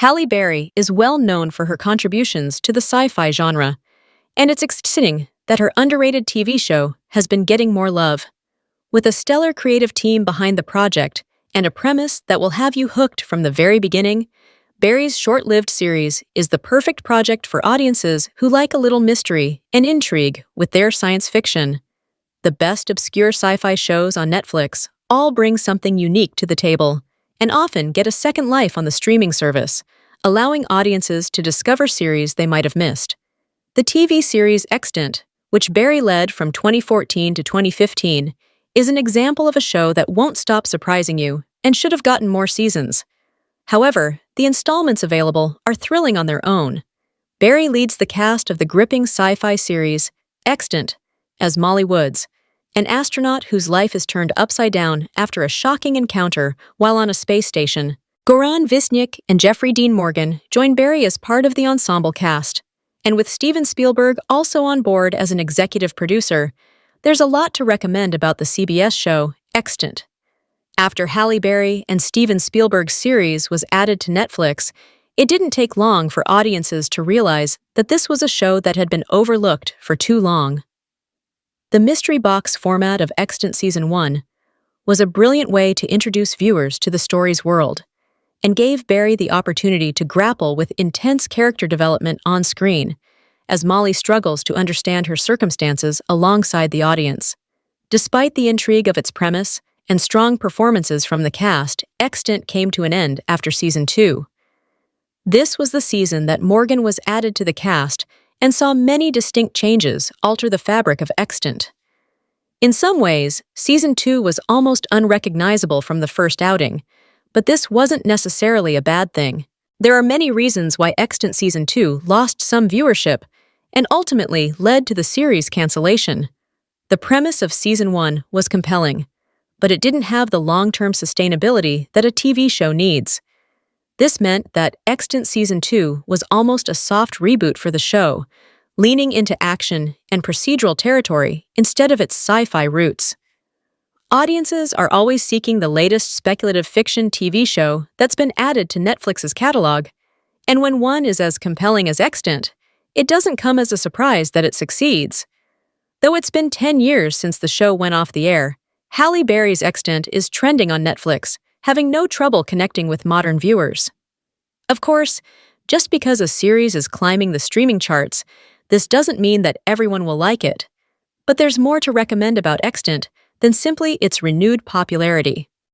Halle Berry is well known for her contributions to the sci-fi genre, and it's exciting that her underrated TV show has been getting more love. With a stellar creative team behind the project and a premise that will have you hooked from the very beginning, Berry's short-lived series is the perfect project for audiences who like a little mystery and intrigue with their science fiction. The best obscure sci-fi shows on Netflix all bring something unique to the table and often get a second life on the streaming service, allowing audiences to discover series they might have missed. The TV series Extant, which Berry led from 2014 to 2015, is an example of a show that won't stop surprising you and should have gotten more seasons. However, the installments available are thrilling on their own. Berry leads the cast of the gripping sci-fi series Extant as Molly Woods, an astronaut whose life is turned upside down after a shocking encounter while on a space station. Goran Visnyak and Jeffrey Dean Morgan join Berry as part of the ensemble cast, and with Steven Spielberg also on board as an executive producer, there's a lot to recommend about the CBS show Extant. After Halle Berry and Steven Spielberg's series was added to Netflix, it didn't take long for audiences to realize that this was a show that had been overlooked for too long. The mystery box format of Extant Season 1 was a brilliant way to introduce viewers to the story's world and gave Berry the opportunity to grapple with intense character development on screen as Molly struggles to understand her circumstances alongside the audience. Despite the intrigue of its premise and strong performances from the cast, Extant came to an end after Season 2. This was the season that Morgan was added to the cast and saw many distinct changes alter the fabric of Extant. In some ways, Season 2 was almost unrecognizable from the first outing, but this wasn't necessarily a bad thing. There are many reasons why Extant Season 2 lost some viewership and ultimately led to the series' cancellation. The premise of Season 1 was compelling, but it didn't have the long-term sustainability that a TV show needs. This meant that Extant Season 2 was almost a soft reboot for the show, leaning into action and procedural territory instead of its sci-fi roots. Audiences are always seeking the latest speculative fiction TV show that's been added to Netflix's catalog, and when one is as compelling as Extant, it doesn't come as a surprise that it succeeds. Though it's been 10 years since the show went off the air, Halle Berry's Extant is trending on Netflix, having no trouble connecting with modern viewers. Of course, just because a series is climbing the streaming charts, this doesn't mean that everyone will like it. But there's more to recommend about Extant than simply its renewed popularity.